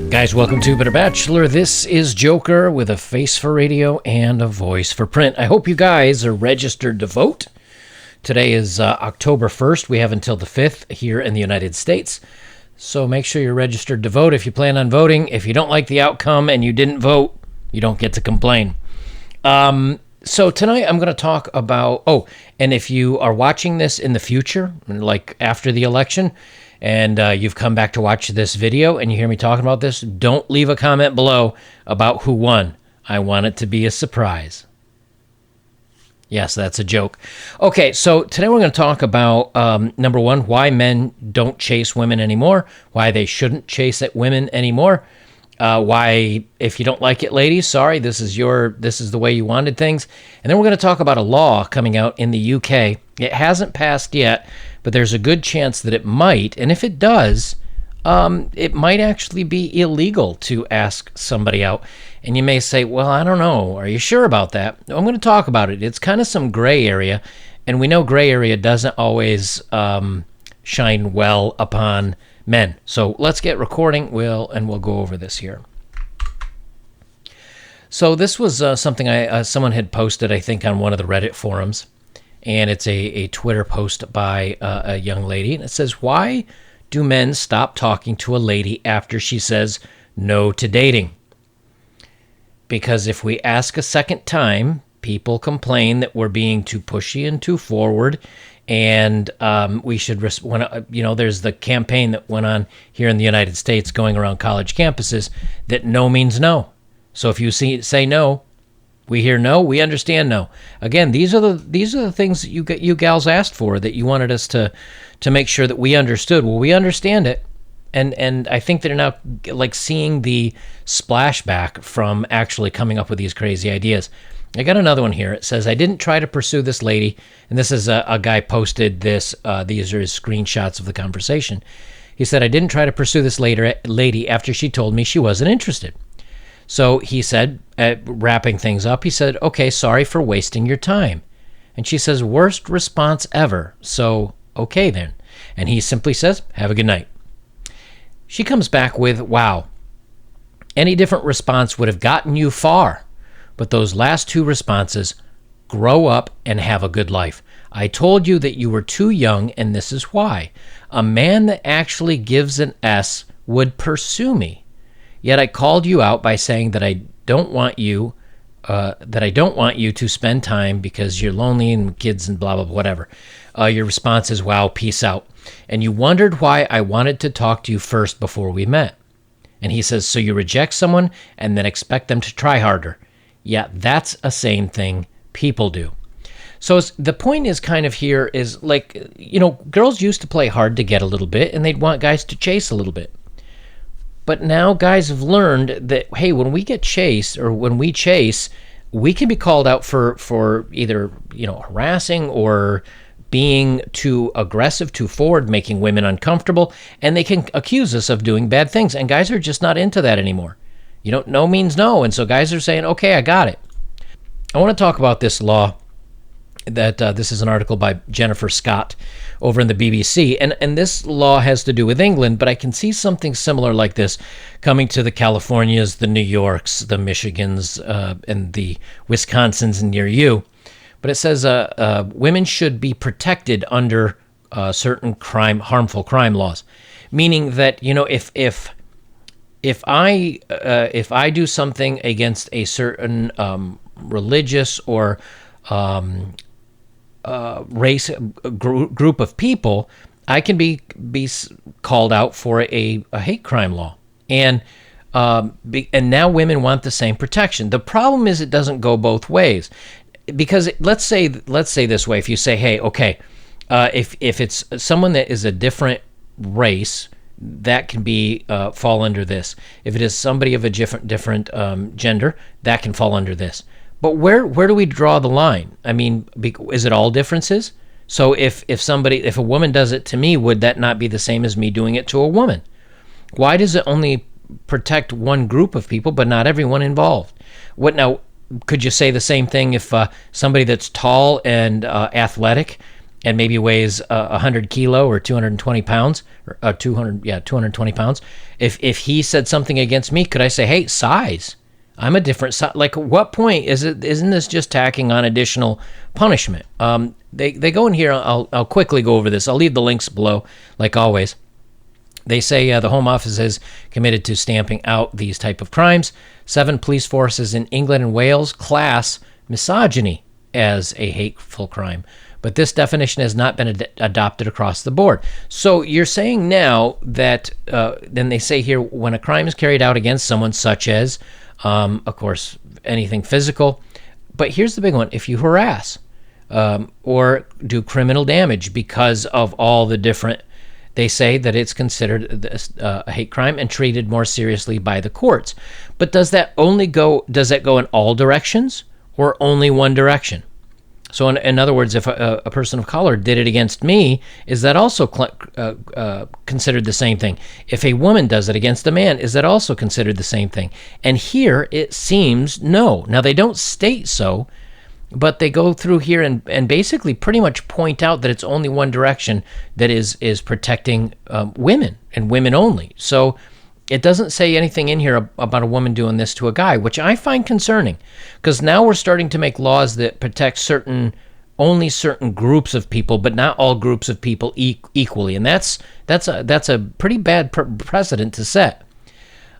Guys, welcome to Better Bachelor. This is Joker with a face for radio and a voice for print. I hope you guys are registered to vote. Today is October 1st. We have until the 5th here in the United States. So make sure you're registered to vote if you plan on voting. If you don't like the outcome and you didn't vote, you don't get to complain. So tonight I'm going to talk about, and if you are watching this in the future, like after the election, and you've come back to watch this video and you hear me talking about this, don't leave a comment below about who won. I want it to be a surprise. Yes, that's a joke. Okay, so today we're going to talk about, number one, why men don't chase women anymore, why they shouldn't chase at women anymore, why, if you don't like it, ladies, sorry, this is the way you wanted things. And then we're going to talk about a law coming out in the UK. It hasn't passed yet, but there's a good chance that it might. And if it does, it might actually be illegal to ask somebody out. And you may say, well, I don't know. Are you sure about that? I'm going to talk about it. It's kind of some gray area. And we know gray area doesn't always shine well upon men. So let's get recording, we'll go over this here. So this was something someone had posted, I think, on one of the Reddit forums, and it's a Twitter post by a young lady, and it says, why do men stop talking to a lady after she says no to dating? Because if we ask a second time, people complain that we're being too pushy and too forward, and we should, there's the campaign that went on here in the United States going around college campuses that no means no. So if you say no, we hear no, we understand no. Again, these are the things that you gals asked for, that you wanted us to make sure that we understood. Well, we understand it, and I think they're now like seeing the splashback from actually coming up with these crazy ideas. I got another one here. It says, I didn't try to pursue this lady. And this is a guy posted this. These are his screenshots of the conversation. He said, I didn't try to pursue this lady after she told me she wasn't interested. So he said, wrapping things up, he said, okay, sorry for wasting your time. And she says, worst response ever. So, okay then. And he simply says, have a good night. She comes back with, wow, any different response would have gotten you far. But those last two responses, grow up and have a good life. I told you that you were too young, and this is why. A man that actually gives an S would pursue me. Yet I called you out by saying that I don't want you to spend time because you're lonely and kids and blah, blah, blah, whatever. Your response is, wow, peace out. And you wondered why I wanted to talk to you first before we met. And he says, so you reject someone and then expect them to try harder. Yeah, that's a same thing people do. So the point is kind of here is like, girls used to play hard to get a little bit, and they'd want guys to chase a little bit. But now guys have learned that, hey, when we get chased or when we chase, we can be called out for either, harassing or being too aggressive, too forward, making women uncomfortable, and they can accuse us of doing bad things. And guys are just not into that anymore. No means no. And so guys are saying, okay, I got it. I want to talk about this law that this is an article by Jennifer Scott over in the BBC. And this law has to do with England, but I can see something similar like this coming to the Californias, the New Yorks, the Michigans, and the Wisconsins near you. But it says women should be protected under certain harmful crime laws, meaning that, if I do something against a certain religious or race group of people, I can be called out for a hate crime law, and now women want the same protection. The problem is it doesn't go both ways, because let's say this way: if you say, hey, okay, if it's someone that is a different race, that can be fall under this. If it is somebody of a different gender, that can fall under this. But where do we draw the line? I mean, is it all differences? So if a woman does it to me, would that not be the same as me doing it to a woman? Why does it only protect one group of people, but not everyone involved? What now? Could you say the same thing if somebody that's tall and athletic and maybe weighs 100 kilo or 220 pounds, or 220 pounds. If he said something against me, could I say, hey, size? I'm a different size. Like, at what point isn't this just tacking on additional punishment? They go in here. I'll quickly go over this. I'll leave the links below, like always. They say the Home Office is committed to stamping out these type of crimes. 7 police forces in England and Wales class misogyny as a hateful crime, but this definition has not been adopted across the board. So you're saying now that, then they say here, when a crime is carried out against someone, such as, of course, anything physical, but here's the big one: if you harass or do criminal damage because of all the different, they say that it's considered a hate crime and treated more seriously by the courts. But does that go in all directions or only one direction? So in other words, if a person of color did it against me, is that also considered the same thing? If a woman does it against a man, is that also considered the same thing? And here it seems no. Now, they don't state so, but they go through here and basically pretty much point out that it's only one direction that is protecting women and women only. So it doesn't say anything in here about a woman doing this to a guy, which I find concerning, because now we're starting to make laws that protect only certain groups of people, but not all groups of people equally, and that's a pretty bad precedent to set.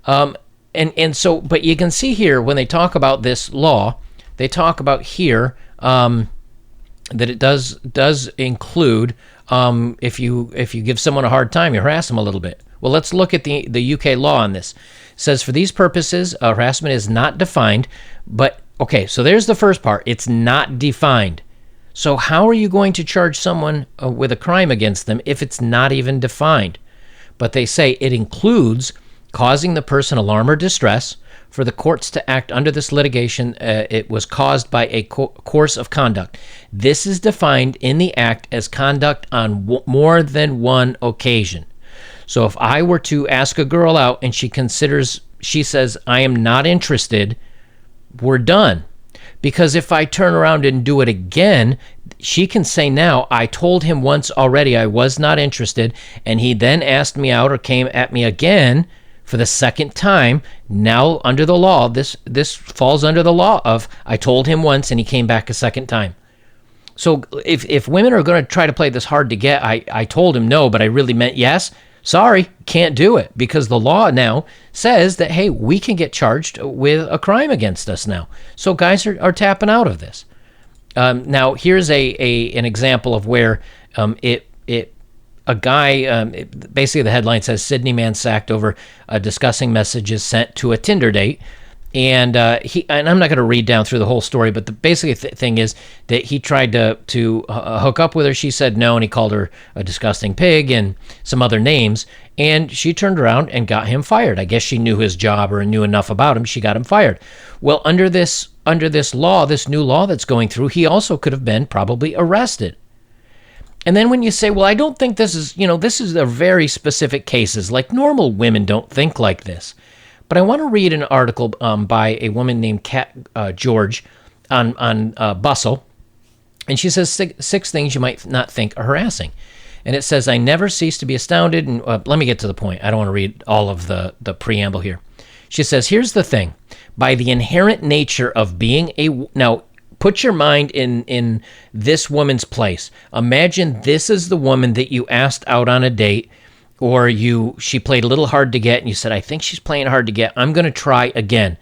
And so, but you can see here when they talk about this law, they talk about here that it does include if you give someone a hard time, you harass them a little bit. Well, let's look at the UK law on this. It says, for these purposes, harassment is not defined, but okay, so there's the first part. It's not defined. So how are you going to charge someone with a crime against them if it's not even defined? But they say it includes causing the person alarm or distress. For the courts to act under this litigation, it was caused by a course of conduct. This is defined in the act as conduct on more than one occasion. So if I were to ask a girl out and she says, I am not interested, we're done. Because if I turn around and do it again, she can say now, I told him once already I was not interested, and he then asked me out or came at me again for the second time. Now, under the law, this falls under the law of I told him once and he came back a second time. So if women are going to try to play this hard to get, I told him no, but I really meant yes, sorry, can't do it, because the law now says that, hey, we can get charged with a crime against us now. So guys are tapping out of this. Now, here's an example of where a guy, basically the headline says, Sydney man sacked over discussing messages sent to a Tinder date. And I'm not going to read down through the whole story, but the basic thing is that he tried to hook up with her. She said no, and he called her a disgusting pig and some other names. And she turned around and got him fired. I guess she knew his job or knew enough about him. She got him fired. Well, under this law, this new law that's going through, he also could have been probably arrested. And then when you say, well, I don't think this is a very specific cases, like normal women don't think like this. But I want to read an article by a woman named Kat George on Bustle, and she says 6 things you might not think are harassing. And it says, I never cease to be astounded, and let me get to the point. I don't want to read all of the preamble here. She says, here's the thing. By the inherent nature of being now, put your mind in this woman's place. Imagine this is the woman that you asked out on a date, or she played a little hard to get, and you said, I think she's playing hard to get. I'm going to try again.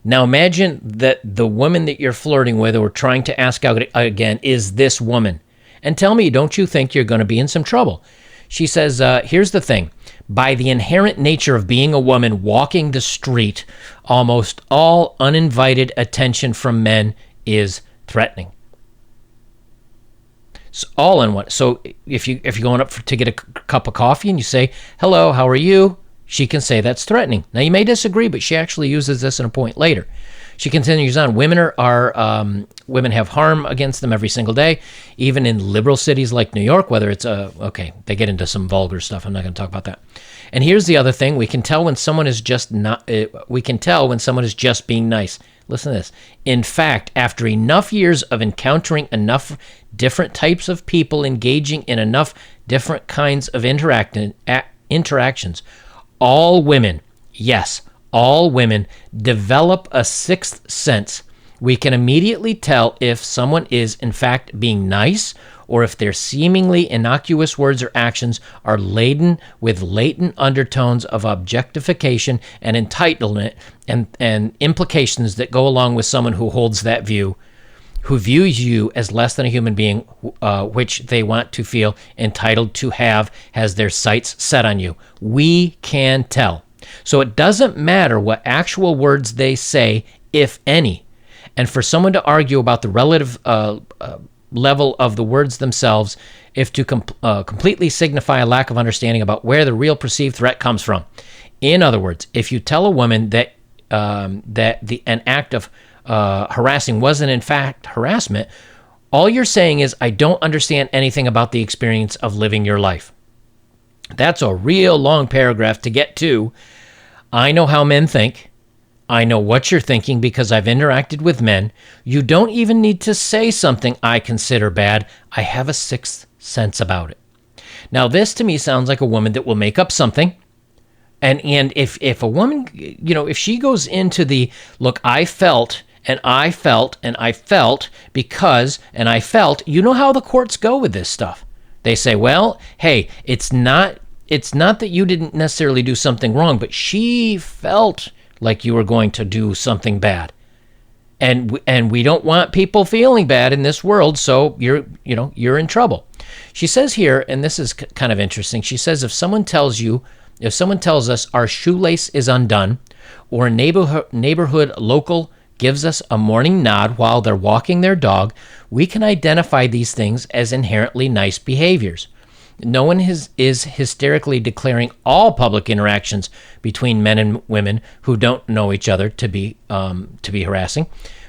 Now imagine that the woman that you're flirting with or trying to ask out again is this woman. And tell me, don't you think you're going to be in some trouble? She says, here's the thing. By the inherent nature of being a woman walking the street, almost all uninvited attention from men is threatening. So all in one. So if you're going up to get a cup of coffee and you say, hello, how are you? She can say that's threatening. Now you may disagree, but she actually uses this in a point later. She continues on. Women have harm against them every single day, even in liberal cities like New York, whether it's okay, they get into some vulgar stuff. I'm not going to talk about that. And here's the other thing. We can tell when someone is just being nice. listen to this. In fact, after enough years of encountering enough different types of people, engaging in enough different kinds of interactions, all women, yes, all women develop a sixth sense. We can immediately tell if someone is, in fact, being nice, or if their seemingly innocuous words or actions are laden with latent undertones of objectification and entitlement and implications that go along with someone who holds that view, who views you as less than a human being, which they want to feel entitled to have, has their sights set on you. We can tell. So it doesn't matter what actual words they say, if any. And for someone to argue about the relative level of the words themselves, if to completely signify a lack of understanding about where the real perceived threat comes from. In other words, if you tell a woman that an act of harassing wasn't in fact harassment, all you're saying is, I don't understand anything about the experience of living your life. That's a real long paragraph to get to. I know how men think. I know what you're thinking because I've interacted with men. You don't even need to say something I consider bad. I have a sixth sense about it. Now, this to me sounds like a woman that will make up something. And if a woman, if she goes into the, look, I felt, and I felt, and I felt because, and I felt, you know how the courts go with this stuff. They say, well, hey, it's not that you didn't necessarily do something wrong, but she felt like you were going to do something bad. And we don't want people feeling bad in this world, so you're in trouble. She says here, and this is kind of interesting, she says if someone tells us our shoelace is undone, or a neighborhood local gives us a morning nod while they're walking their dog, we can identify these things as inherently nice behaviors. No one is hysterically declaring all public interactions between men and women who don't know each other to be harassing,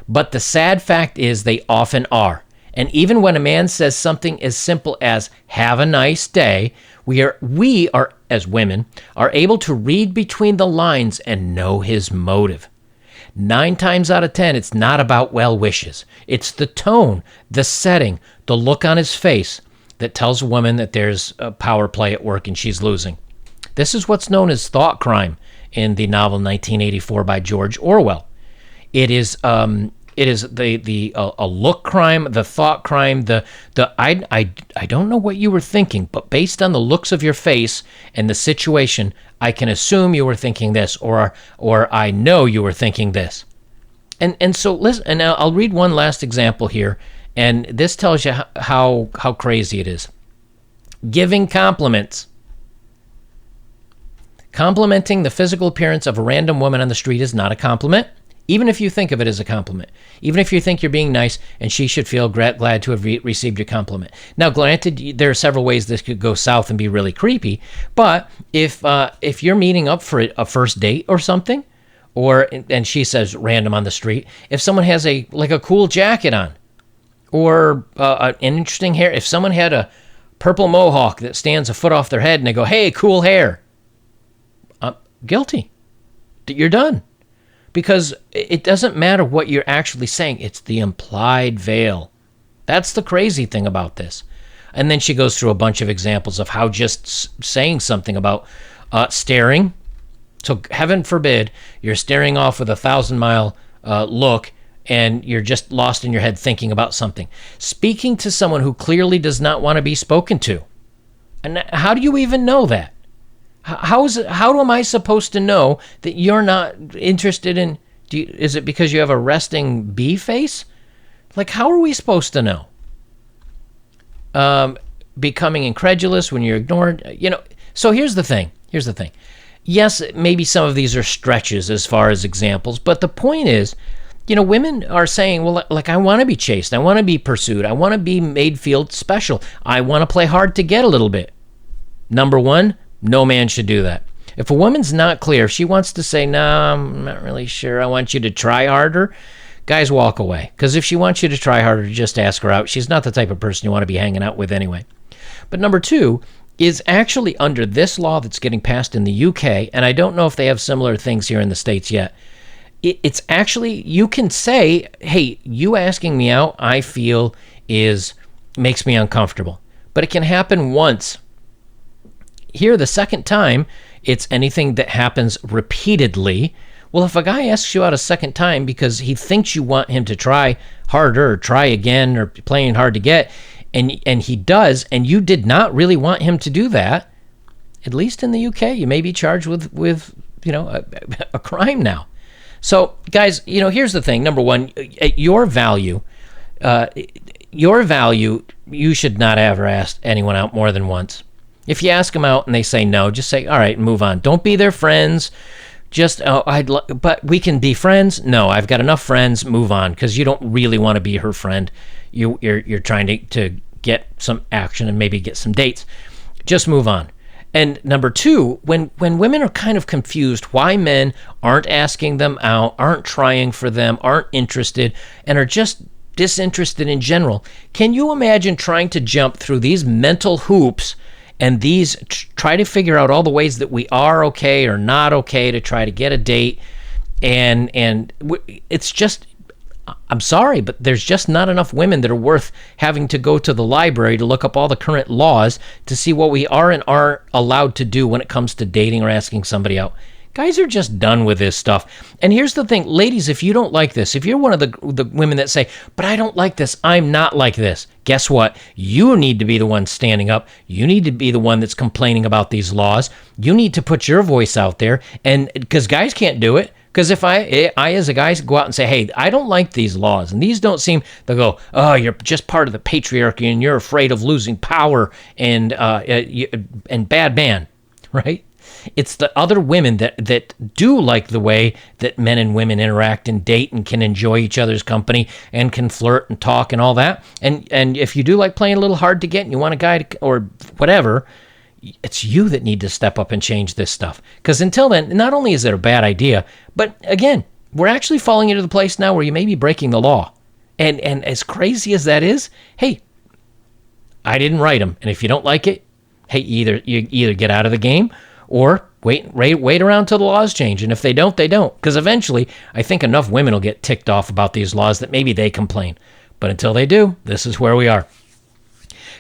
but the sad fact is they often are. And even when a man says something as simple as "have a nice day," we are as women are able to read between the lines and know his motive. 9 times out of 10, it's not about well wishes. It's the tone, the setting, the look on his face that tells a woman that there's a power play at work and she's losing. This is what's known as thought crime in the novel 1984 by George Orwell. It is the look crime, the thought crime, I don't know what you were thinking, but based on the looks of your face and the situation, I can assume you were thinking this, or I know you were thinking this. And so listen, and now I'll read one last example here. And this tells you how crazy it is. Giving compliments. Complimenting the physical appearance of a random woman on the street is not a compliment, even if you think of it as a compliment. Even if you think you're being nice and she should feel glad to have received your compliment. Now, granted, there are several ways this could go south and be really creepy, but if you're meeting up for a first date or something, and she says random on the street, if someone has a cool jacket on, or an interesting hair. If someone had a purple mohawk that stands a foot off their head and they go, hey, cool hair. Guilty. You're done. Because it doesn't matter what you're actually saying. It's the implied veil. That's the crazy thing about this. And then she goes through a bunch of examples of how just saying something about staring. So heaven forbid you're staring off with a 1,000-mile look and you're just lost in your head thinking about something. Speaking to someone who clearly does not want to be spoken to. And how do you even know that? How am I supposed to know that you're not interested in... is it because you have a resting bee face? How are we supposed to know? Becoming incredulous when you're ignored. So here's the thing. Yes, maybe some of these are stretches as far as examples, but the point is, women are saying, well, I want to be chased. I want to be pursued. I want to be made feel special. I want to play hard to get a little bit. Number one, no man should do that. If a woman's not clear, if she wants to say, nah, I'm not really sure, I want you to try harder, guys, walk away. Because if she wants you to try harder, just ask her out. She's not the type of person you want to be hanging out with anyway. But number two is actually under this law that's getting passed in the UK, and I don't know if they have similar things here in the States yet. it's actually, you can say, hey, you asking me out, I feel makes me uncomfortable. But it can happen once. Here, the second time, it's anything that happens repeatedly. Well, if a guy asks you out a second time because he thinks you want him to try harder or try again or playing hard to get, and he does, and you did not really want him to do that, at least in the UK, you may be charged with a crime now. So, guys, here's the thing. Number one, your value, you should not ever ask anyone out more than once. If you ask them out and they say no, just say, all right, move on. Don't be their friends. Just, but we can be friends. No, I've got enough friends. Move on, because you don't really want to be her friend. You're trying to get some action and maybe get some dates. Just move on. And number two, when women are kind of confused why men aren't asking them out, aren't trying for them, aren't interested, and are just disinterested in general, can you imagine trying to jump through these mental hoops and try to figure out all the ways that we are okay or not okay to try to get a date? And it's just, I'm sorry, but there's just not enough women that are worth having to go to the library to look up all the current laws to see what we are and aren't allowed to do when it comes to dating or asking somebody out. Guys are just done with this stuff. And here's the thing, ladies, if you don't like this, if you're one of the women that say, but I don't like this, I'm not like this, guess what? You need to be the one standing up. You need to be the one that's complaining about these laws. You need to put your voice out there, and because guys can't do it. Because if I as a guy go out and say, hey, I don't like these laws, and these don't seem, they'll go, oh, you're just part of the patriarchy, and you're afraid of losing power, and bad man, right? It's the other women that do like the way that men and women interact and date and can enjoy each other's company and can flirt and talk and all that. And if you do like playing a little hard to get and you want a guy to, or whatever, it's you that need to step up and change this stuff. Because until then, not only is it a bad idea, but again, we're actually falling into the place now where you may be breaking the law. And as crazy as that is, hey, I didn't write them. And if you don't like it, hey, you either get out of the game or wait around till the laws change. And if they don't, they don't. Because eventually, I think enough women will get ticked off about these laws that maybe they complain. But until they do, this is where we are.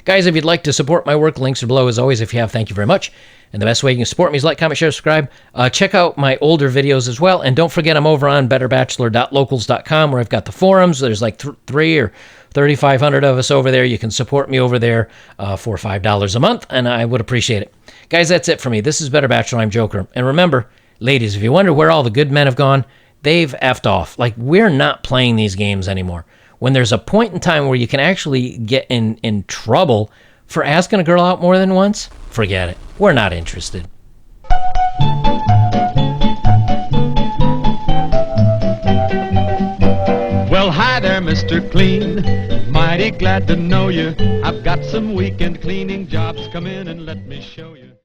Guys, if you'd like to support my work, links are below as always. If you have, thank you very much. And the best way you can support me is like, comment, share, subscribe. Check out my older videos as well. And don't forget, I'm over on betterbachelor.locals.com where I've got the forums. There's like 3 or 3,500 of us over there. You can support me over there for $5 a month, and I would appreciate it. Guys, that's it for me. This is Better Bachelor. I'm Joker. And remember, ladies, if you wonder where all the good men have gone, they've effed off. Like, we're not playing these games anymore. When there's a point in time where you can actually get in trouble for asking a girl out more than once, forget it. We're not interested. Well, hi there, Mr. Clean. Mighty glad to know you. I've got some weekend cleaning jobs. Come in and let me show you.